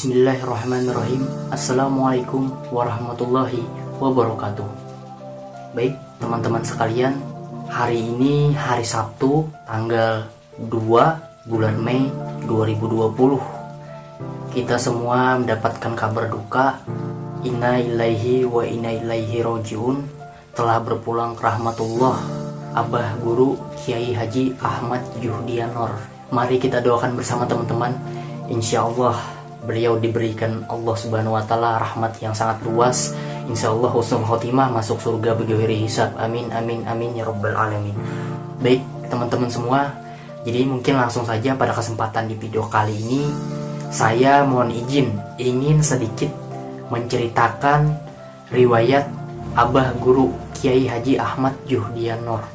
Bismillahirrahmanirrahim. Assalamualaikum warahmatullahi wabarakatuh. Baik teman-teman sekalian, hari ini hari Sabtu tanggal 2 bulan Mei 2020. Kita semua mendapatkan kabar duka. Inna ilaihi wa inna ilaihi rojiun. Telah berpulang ke rahmatullah Abah Guru Kiai Haji Ahmad Juhdianor. Mari kita doakan bersama teman-teman. Insya Allah beliau diberikan Allah Subhanahu wa Ta'ala rahmat yang sangat luas. Insya Allah husnul khotimah, masuk surga bighairi hisab. Amin amin amin ya rabbal alamin. Baik teman-teman semua, jadi mungkin langsung saja pada kesempatan di video kali ini saya mohon izin ingin sedikit menceritakan riwayat Abah Guru Kiai Haji Ahmad Juhdianor.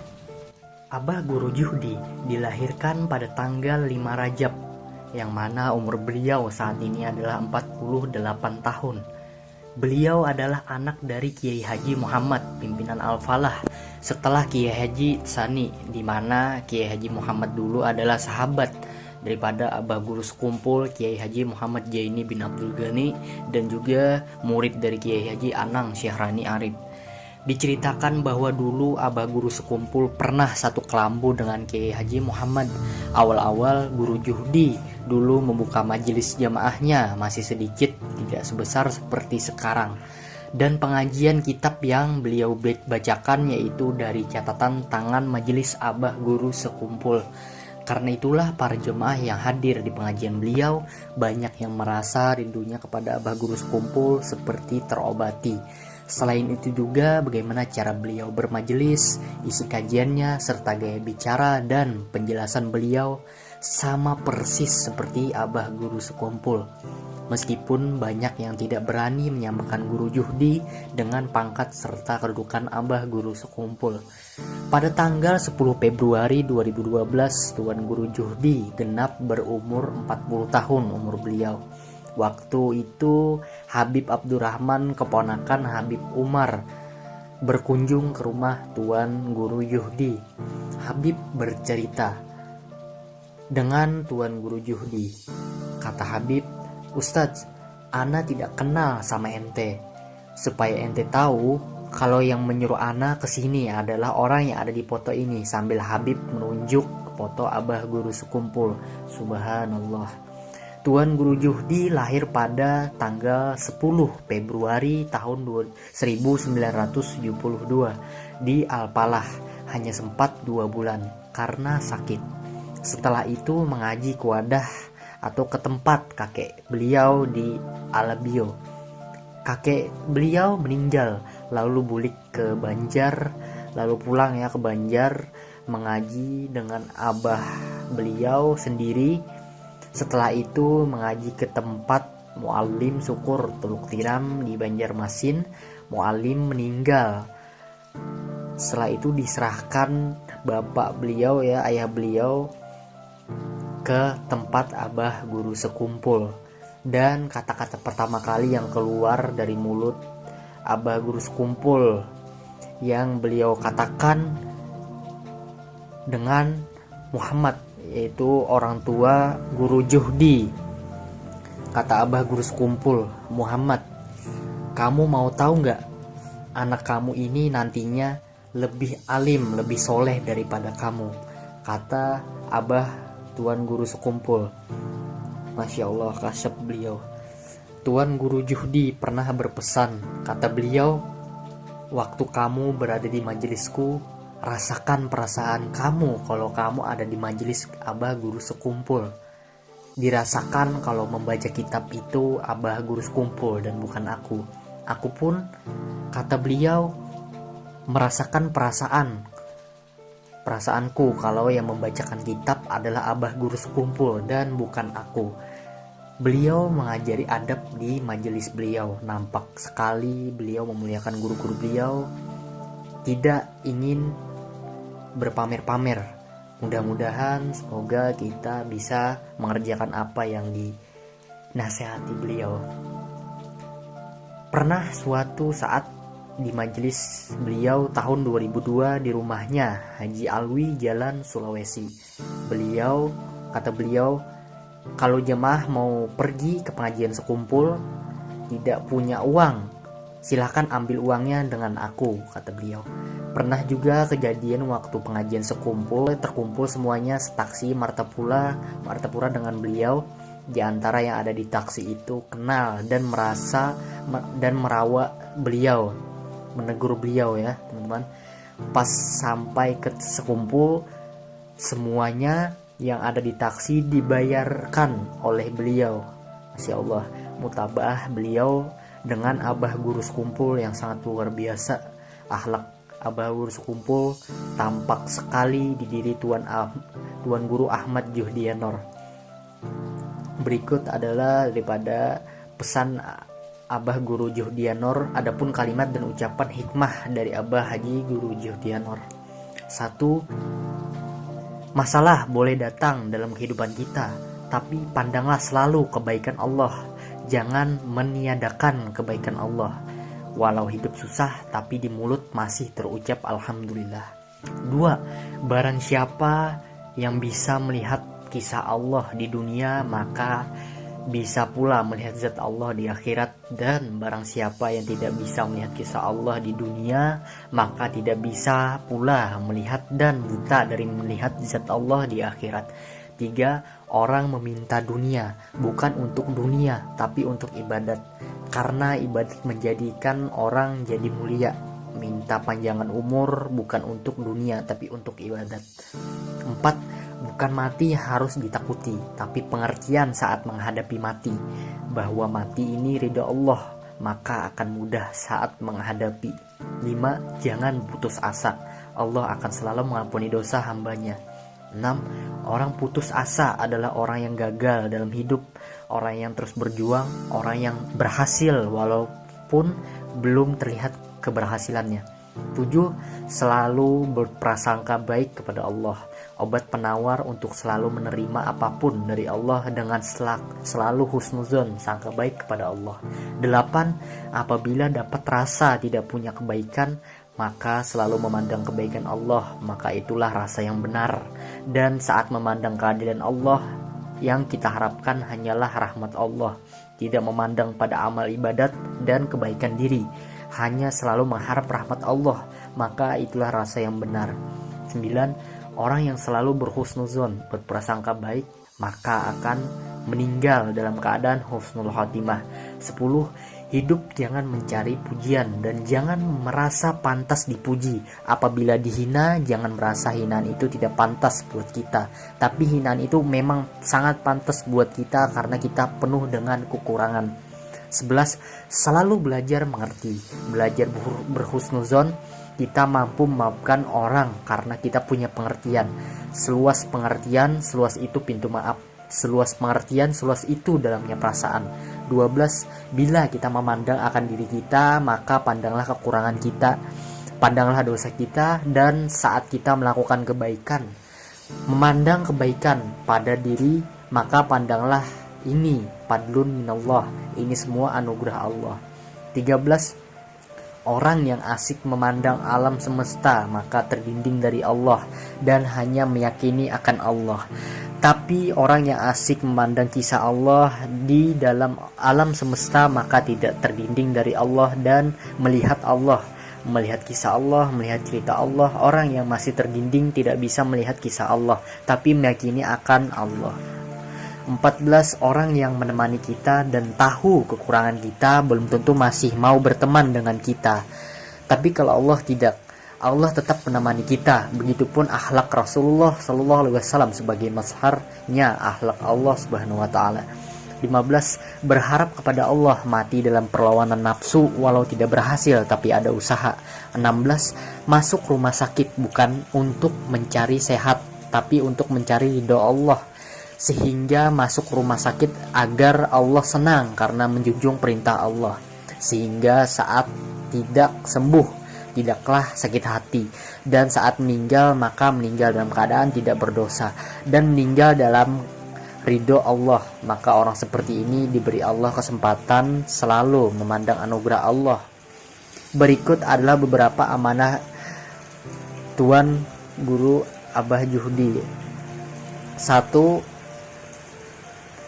Abah Guru Juhdi dilahirkan pada tanggal 5 Rajab, yang mana umur beliau saat ini adalah 48 tahun. Beliau adalah anak dari Kiai Haji Muhammad pimpinan Al-Falah setelah Kiai Haji Tsani, di mana Kiai Haji Muhammad dulu adalah sahabat daripada Abah Guru Sekumpul Kiai Haji Muhammad Jaini bin Abdul Ghani, dan juga murid dari Kiai Haji Anang Syahrani Arif. Diceritakan bahwa dulu Abah Guru Sekumpul pernah satu kelambu dengan Kiai Haji Muhammad. Awal-awal Guru Juhdi dulu membuka majelis jamaahnya masih sedikit, tidak sebesar seperti sekarang. Dan pengajian kitab yang beliau bacakan yaitu dari catatan tangan majelis Abah Guru Sekumpul. Karena itulah para jemaah yang hadir di pengajian beliau banyak yang merasa rindunya kepada Abah Guru Sekumpul seperti terobati. Selain itu juga bagaimana cara beliau bermajelis, isi kajiannya, serta gaya bicara dan penjelasan beliau sama persis seperti Abah Guru Sekumpul. Meskipun banyak yang tidak berani menyamakan Guru Juhdi dengan pangkat serta kedudukan Abah Guru Sekumpul. Pada tanggal 10 Februari 2012, Tuan Guru Juhdi genap berumur 40 tahun umur beliau. Waktu itu Habib Abdurrahman, keponakan Habib Umar, berkunjung ke rumah Tuan Guru Juhdi. Habib bercerita dengan Tuan Guru Juhdi. Kata Habib, "Ustadz, ana tidak kenal sama ente. Supaya ente tahu kalau yang menyuruh ana kesini adalah orang yang ada di foto ini." Sambil Habib menunjuk ke foto Abah Guru Sekumpul. Subhanallah. Tuan Guru Juhdi lahir pada tanggal 10 Februari tahun 1972 di Al-Falah. Hanya sempat 2 bulan karena sakit. Setelah itu mengaji ke wadah atau ke tempat kakek beliau di Alabio. Kakek beliau meninggal, lalu bulik ke Banjar, lalu pulang ke Banjar mengaji dengan abah beliau sendiri. Setelah itu mengaji ke tempat Muallim Syukur Teluk Tiram di Banjarmasin. Muallim meninggal. Setelah itu diserahkan bapak beliau ayah beliau ke tempat Abah Guru Sekumpul. Dan kata-kata pertama kali yang keluar dari mulut Abah Guru Sekumpul yang beliau katakan dengan Muhammad, yaitu orang tua Guru Juhdi. Kata Abah Guru Sekumpul, "Muhammad, kamu mau tahu nggak, anak kamu ini nantinya lebih alim, lebih soleh daripada kamu." Kata Abah Tuan Guru Sekumpul. Masya Allah, kasep beliau. Tuan Guru Juhdi pernah berpesan, kata beliau, "Waktu kamu berada di majelisku, rasakan perasaan kamu kalau kamu ada di majelis Abah Guru Sekumpul. Dirasakan kalau membaca kitab itu Abah Guru Sekumpul dan bukan aku. Aku pun," kata beliau, "merasakan perasaanku kalau yang membacakan kitab adalah Abah Guru Sekumpul dan bukan aku." Beliau mengajari adab di majelis beliau. Nampak sekali beliau memuliakan guru-guru beliau, tidak ingin berpamer-pamer. Mudah-mudahan semoga kita bisa mengerjakan apa yang dinasihati beliau. Pernah suatu saat di majelis beliau tahun 2002 di rumahnya Haji Alwi Jalan Sulawesi. Kata beliau, Kalau jemaah mau pergi ke pengajian sekumpul tidak punya uang, silahkan ambil uangnya dengan aku, kata beliau. Pernah juga kejadian waktu pengajian sekumpul, terkumpul semuanya setaksi Martapura dengan beliau. Di antara yang ada di taksi itu kenal dan merawat beliau, menegur beliau ya teman-teman. Pas sampai ke sekumpul, semuanya yang ada di taksi dibayarkan oleh beliau. Masya Allah, mutabah beliau dengan abah guru sekumpul yang sangat luar biasa. Akhlak abah guru sekumpul tampak sekali di diri Tuan Guru Ahmad Juhdianor. Berikut adalah daripada pesan abah guru Juhdianor, adapun kalimat dan ucapan hikmah dari abah Haji Guru Juhdianor. 1. Masalah boleh datang dalam kehidupan kita, tapi pandanglah selalu kebaikan Allah. Jangan meniadakan kebaikan Allah. Walau hidup susah, tapi di mulut masih terucap Alhamdulillah. 2. Barang siapa yang bisa melihat kisah Allah di dunia, maka bisa pula melihat zat Allah di akhirat. Dan barang siapa yang tidak bisa melihat kisah Allah di dunia, maka tidak bisa pula melihat dan buta dari melihat zat Allah di akhirat. 3. Orang meminta dunia bukan untuk dunia, tapi untuk ibadat, karena ibadat menjadikan orang jadi mulia. Minta panjangan umur bukan untuk dunia, tapi untuk ibadat. 4. Bukan mati harus ditakuti, tapi pengertian saat menghadapi mati, bahwa mati ini ridha Allah, maka akan mudah saat menghadapi. 5. Jangan putus asa, Allah akan selalu mengampuni dosa hambanya. 6. Orang putus asa adalah orang yang gagal dalam hidup, orang yang terus berjuang, orang yang berhasil walaupun belum terlihat keberhasilannya. 7. Selalu berprasangka baik kepada Allah, obat penawar untuk selalu menerima apapun dari Allah dengan selalu husnuzon, sangka baik kepada Allah. 8. Apabila dapat rasa tidak punya kebaikan, maka selalu memandang kebaikan Allah, maka itulah rasa yang benar. Dan saat memandang keadilan Allah, yang kita harapkan hanyalah rahmat Allah, tidak memandang pada amal ibadat dan kebaikan diri, hanya selalu mengharap rahmat Allah, maka itulah rasa yang benar. 9. Orang yang selalu berhusnuzon, berprasangka baik, maka akan meninggal dalam keadaan husnul khotimah. 10. Hidup jangan mencari pujian dan jangan merasa pantas dipuji. Apabila dihina, jangan merasa hinaan itu tidak pantas buat kita, tapi hinaan itu memang sangat pantas buat kita karena kita penuh dengan kekurangan. 11. Selalu belajar mengerti, belajar berhusnuzon. Kita mampu memaafkan orang karena kita punya pengertian. Seluas pengertian, seluas itu pintu maaf. Seluas pengertian, seluas itu dalamnya perasaan. 12. Bila kita memandang akan diri kita, maka pandanglah kekurangan kita, pandanglah dosa kita. Dan saat kita melakukan kebaikan, memandang kebaikan pada diri, maka pandanglah ini fadlun minallah, ini semua anugerah Allah. 13. Orang yang asik memandang alam semesta, maka terdinding dari Allah dan hanya meyakini akan Allah. Tapi orang yang asik memandang kisah Allah di dalam alam semesta, maka tidak terdinding dari Allah dan melihat Allah, melihat kisah Allah, melihat cerita Allah. Orang yang masih terdinding tidak bisa melihat kisah Allah, tapi meyakini akan Allah. 14. Orang yang menemani kita dan tahu kekurangan kita belum tentu masih mau berteman dengan kita. Tapi kalau Allah tidak, Allah tetap menemani kita. Begitupun akhlak Rasulullah SAW sebagai mazharnya akhlak Allah Subhanahu wa taala. 15. Berharap kepada Allah, mati dalam perlawanan nafsu walau tidak berhasil tapi ada usaha. 16. Masuk rumah sakit bukan untuk mencari sehat, tapi untuk mencari ridho Allah, sehingga masuk rumah sakit agar Allah senang karena menjunjung perintah Allah, sehingga saat tidak sembuh tidaklah sakit hati, dan saat meninggal maka meninggal dalam keadaan tidak berdosa dan meninggal dalam ridho Allah. Maka orang seperti ini diberi Allah kesempatan selalu memandang anugerah Allah. Berikut adalah beberapa amanah Tuan Guru Abah Juhdi. 1.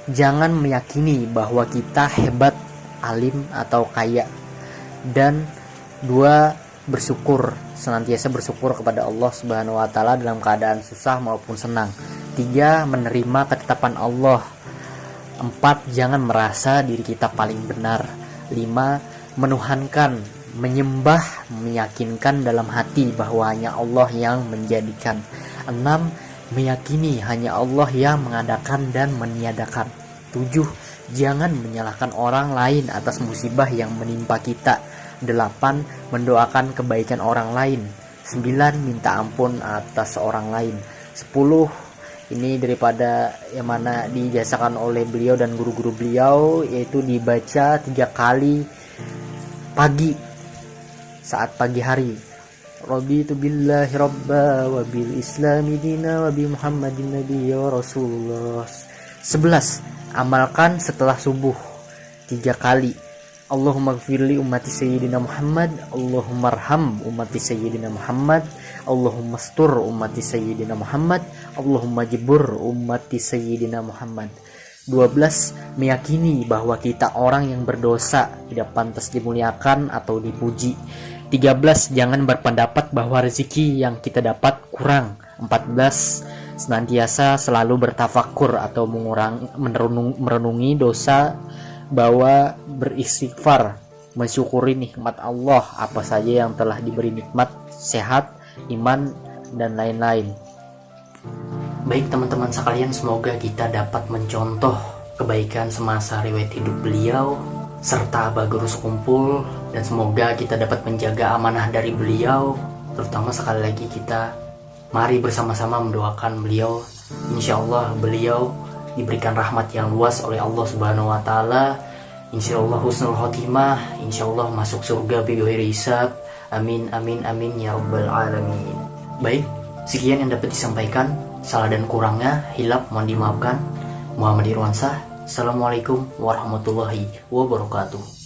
jangan meyakini bahwa kita hebat, alim atau kaya. Dan 2, bersyukur, senantiasa bersyukur kepada Allah Subhanahu wa taala dalam keadaan susah maupun senang. 3, menerima ketetapan Allah. 4, jangan merasa diri kita paling benar. 5, menuhankan, menyembah, meyakinkan dalam hati bahwa hanya Allah yang menjadikan. 6, meyakini hanya Allah yang mengadakan dan meniadakan. 7, jangan menyalahkan orang lain atas musibah yang menimpa kita. 8, mendoakan kebaikan orang lain. 9, minta ampun atas orang lain. 10, ini daripada yang mana dijasakan oleh beliau dan guru-guru beliau, yaitu dibaca 3 kali pagi saat pagi hari. Raditu billahi robba wa bil islami dina wa bi muhammadin nabiyya rasulullah. 11, amalkan setelah subuh 3 kali. Allahumma gfirli ummati sayyidina Muhammad, Allahumma arham ummati sayyidina Muhammad, Allahumma astur ummati sayyidina Muhammad, Allahumma jibur ummati sayyidina Muhammad. 12, meyakini bahwa kita orang yang berdosa, tidak pantas dimuliakan atau dipuji. 13, jangan berpendapat bahwa rezeki yang kita dapat kurang. 14, senantiasa selalu bertafakur atau merenungi dosa, bahwa beristighfar, mensyukuri nikmat Allah apa saja yang telah diberi nikmat, sehat, iman, dan lain-lain. Baik teman-teman sekalian, semoga kita dapat mencontoh kebaikan semasa riwayat hidup beliau serta Baguru Sekumpul, dan semoga kita dapat menjaga amanah dari beliau. Terutama sekali lagi kita mari bersama-sama mendoakan beliau. Insya Allah beliau diberikan rahmat yang luas oleh Allah Subhanahu wa taala. Insya Allah husnul khotimah, insya Allah masuk surga bighairi hisab. Amin amin amin ya rabbal alamin. Baik, sekian yang dapat disampaikan. Salah dan kurangnya hilap mohon dimaafkan. Muhammad Irwansah. Assalamualaikum warahmatullahi wabarakatuh.